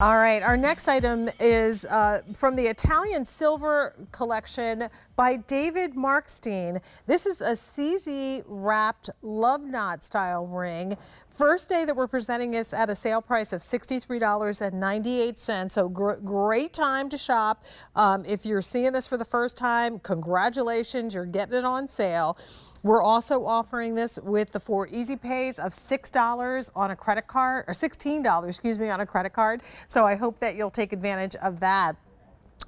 All right, our next item is from the Italian Silver collection by David Markstein. This is a CZ wrapped love knot style ring. First day that we're presenting this at a sale price of $63.98. So great time to shop. If you're seeing this for the first time, congratulations, you're getting it on sale. We're also offering this with the 4 easy pays of $6 on a credit card, or $16, excuse me, on a credit card. So I hope that you'll take advantage of that.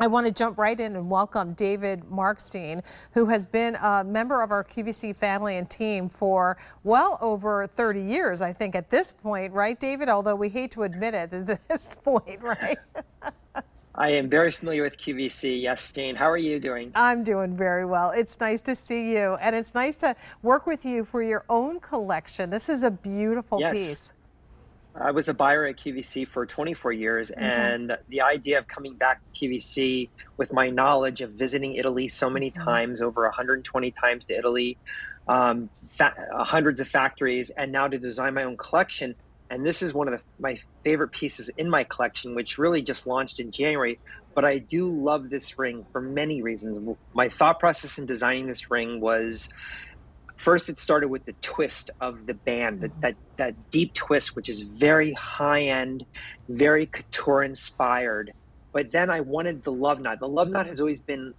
I want to jump right in and welcome David Markstein, who has been a member of our QVC family and team for well over 30 years, I think, at this point, right, David? Although we hate to admit it at this point, right? I am very familiar with QVC. Yes, Jane. How are you doing? I'm doing very well. It's nice to see you, and it's nice to work with you for your own collection. This is a beautiful piece. I was a buyer at QVC for 24 years, and the idea of coming back to QVC with my knowledge of visiting Italy so many times, over 120 times to Italy, hundreds of factories, and now to design my own collection. And this is one of my favorite pieces in my collection, which really just launched in January. But I do love this ring for many reasons. My thought process in designing this ring was, first, it started with the twist of the band, that deep twist, which is very high-end, very couture-inspired. But then I wanted the love knot. The love knot has always been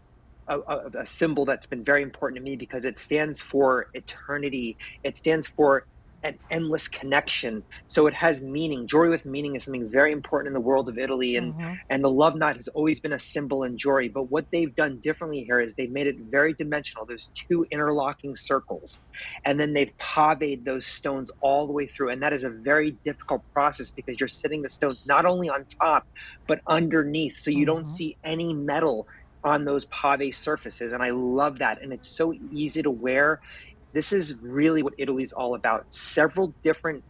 a symbol that's been very important to me because it stands for eternity. It stands for an endless connection. So it has meaning. Jewelry with meaning is something very important in the world of Italy, and the love knot has always been a symbol in jewelry. But what they've done differently here is they've made it very dimensional. There's 2 interlocking circles, and then they've pavéed those stones all the way through. And that is a very difficult process because you're sitting the stones not only on top, but underneath. So you don't see any metal on those pavé surfaces. And I love that. And it's so easy to wear. This is really what Italy's all about. Several different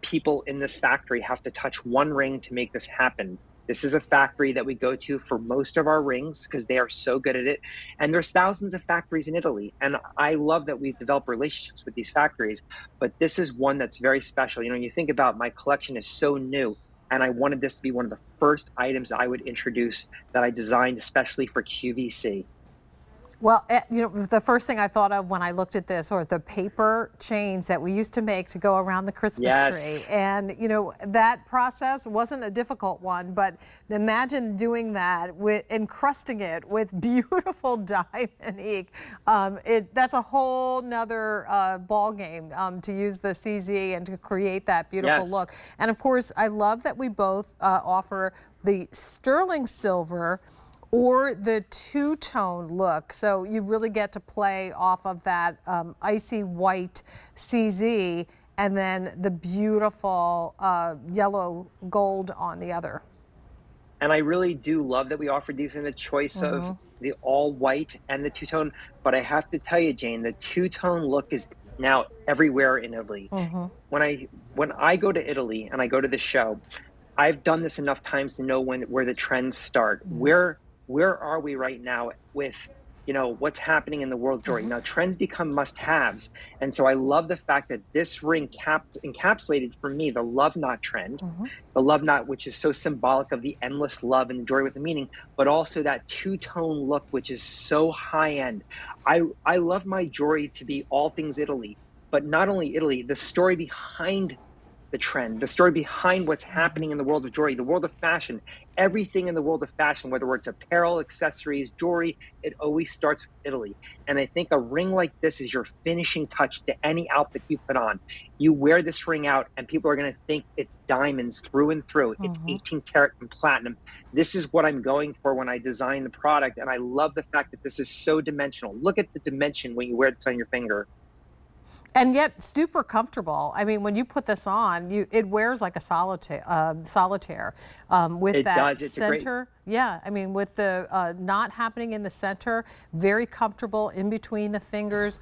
people in this factory have to touch one ring to make this happen. This is a factory that we go to for most of our rings because they are so good at it. And there's thousands of factories in Italy. And I love that we've developed relationships with these factories, but this is one that's very special. You know, you think about my collection is so new, and I wanted this to be one of the first items I would introduce that I designed especially for QVC. Well, you know, the first thing I thought of when I looked at this are the paper chains that we used to make to go around the Christmas tree. And, you know, that process wasn't a difficult one, but imagine doing that with encrusting it with beautiful diamond ink. That's a whole nother ball game to use the CZ and to create that beautiful look. And of course, I love that we both offer the sterling silver or the two-tone look. So you really get to play off of that icy white CZ and then the beautiful yellow gold on the other. And I really do love that we offered these in the choice of the all white and the two-tone. But I have to tell you, Jane, the two-tone look is now everywhere in Italy. When I go to Italy and I go to the show, I've done this enough times to know where the trends start. Where are we right now with, you know, what's happening in the world of jewelry? Now, trends become must-haves. And so I love the fact that this ring encapsulated for me the love knot trend, the love knot, which is so symbolic of the endless love and jewelry with a meaning, but also that two-tone look, which is so high-end. I love my jewelry to be all things Italy, but not only Italy, the story behind the trend, the story behind what's happening in the world of jewelry, the world of fashion, everything in the world of fashion, whether it's apparel, accessories, jewelry, it always starts with Italy. And I think a ring like this is your finishing touch to any outfit you put on. You wear this ring out and people are going to think it's diamonds through and through. It's 18 karat and platinum. This is what I'm going for when I design the product. And I love the fact that this is so dimensional. Look at the dimension when you wear this on your finger. And yet super comfortable. I mean, when you put this on, it wears like a solitaire with that center. Yeah, I mean, with the knot happening in the center, very comfortable in between the fingers.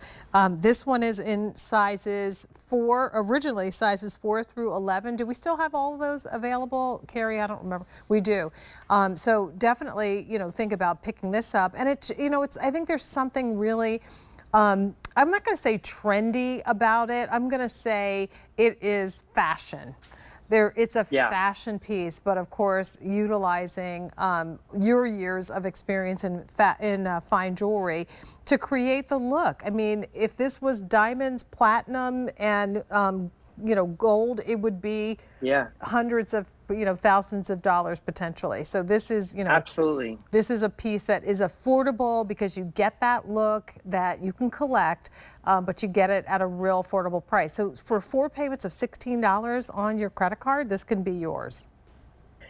This one is in sizes 4, originally sizes 4 through 11. Do we still have all of those available, Carrie? I don't remember. We do. So definitely, you know, think about picking this up. And it's, you know, I think there's something really I'm not going to say trendy about it. I'm going to say it is fashion. It's a Yeah. fashion piece, but of course, utilizing your years of experience in fine jewelry to create the look. I mean, if this was diamonds, platinum, and gold, it would be Yeah. hundreds of, thousands of dollars potentially. So this is, Absolutely. this is a piece that is affordable because you get that look that you can collect, but you get it at a real affordable price. So for 4 payments of $16 on your credit card, this can be yours.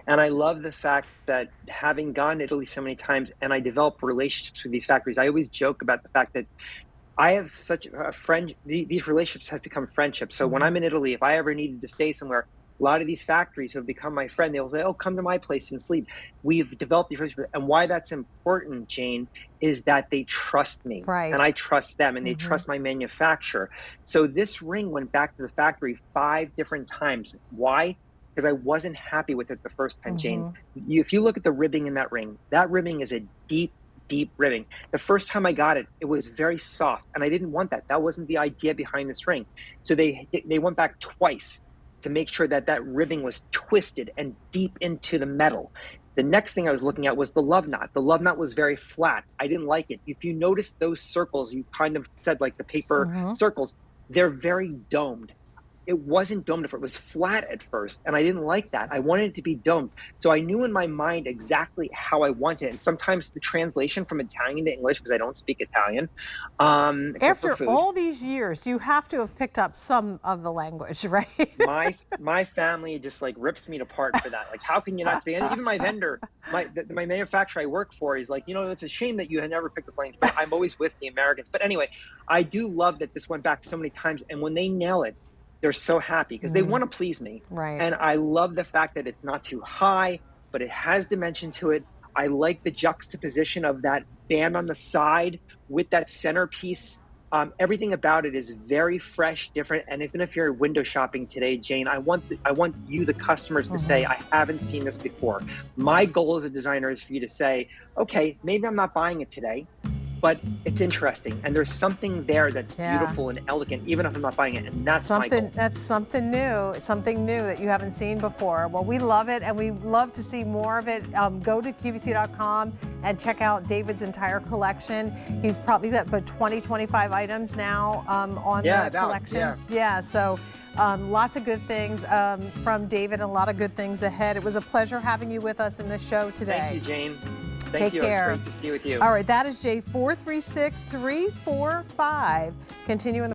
And I love the fact that having gone to Italy so many times and I develop relationships with these factories, I always joke about the fact that I have such a friend, these relationships have become friendships. So when I'm in Italy, if I ever needed to stay somewhere, a lot of these factories who have become my friend, they'll say, "Oh, come to my place and sleep." We've developed these relationships. And why that's important, Jane, is that they trust me and I Right. trust them and they trust my manufacturer. So this ring went back to the factory 5 different times. Why? Because I wasn't happy with it the first time, Jane. If you look at the ribbing in that ribbing is a deep ribbing. The first time I got it, it was very soft, and I didn't want that. That wasn't the idea behind this ring. So they went back twice to make sure that that ribbing was twisted and deep into the metal. The next thing I was looking at was the love knot. The love knot was very flat. I didn't like it. If you notice those circles, you kind of said like the paper circles, they're very domed. It wasn't domed. It was flat at first, and I didn't like that. I wanted it to be domed. So I knew in my mind exactly how I wanted it. And sometimes the translation from Italian to English, because I don't speak Italian, except for After food. all these years, you have to have picked up some of the language, right? My family just like rips me apart for that. Like, how can you not speak? And even my vendor, my manufacturer I work for, he's like, it's a shame that you had never picked up language. But I'm always with the Americans. But anyway, I do love that this went back so many times, and when they nail it, they're so happy because they want to please me. Right. And I love the fact that it's not too high, but it has dimension to it. I like the juxtaposition of that band on the side with that centerpiece. Everything about it is very fresh, different. And even if you're window shopping today, Jane, I want you, the customers, to say, I haven't seen this before. My goal as a designer is for you to say, okay, maybe I'm not buying it today, but it's interesting, and there's something there that's beautiful and elegant, even if I'm not buying it, and that's my goal. That's something new that you haven't seen before. Well, we love it, and we love to see more of it. Go to QVC.com and check out David's entire collection. He's probably got about 25 items now on the collection. Yeah, so lots of good things from David, and a lot of good things ahead. It was a pleasure having you with us in the show today. Thank you, Jane. Take care. It's great to see you with you. All right, that is J436345. Continuing the